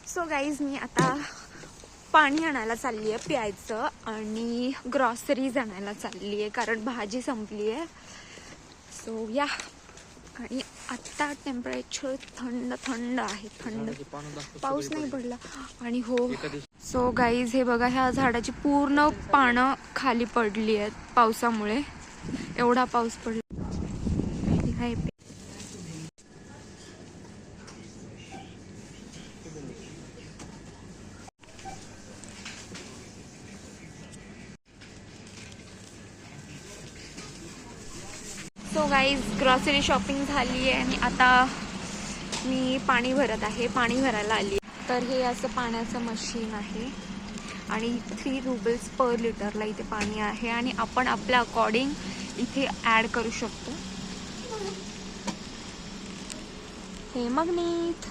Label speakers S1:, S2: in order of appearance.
S1: So guys, मी आता पाणी आणायला चालली आहे प्यायचं आणि ग्रॉसरीज आणायला चालली आहे कारण भाजी संपली आहे. सो या, आणि आता टेम्परेचर थंड थंड आहे, थंड, पाऊस नाही पडला. आणि हो, सो गाईज हे बघा, ह्या झाडाची पूर्ण पानं खाली पडली आहेत पावसामुळे. एवढा पाऊस पडला. सो गाईज, ग्रॉसरी शॉपिंग झाली आहे आणि आता मी पाणी भरत आहे, पाणी भरायला आली. तर हे असं पाण्याचं मशीन आहे आणि 3 रुपीज पर लिटरला इथे पाणी आहे आणि आपण आपल्या अकॉर्डिंग इथे ॲड करू शकतो. हे मग नीट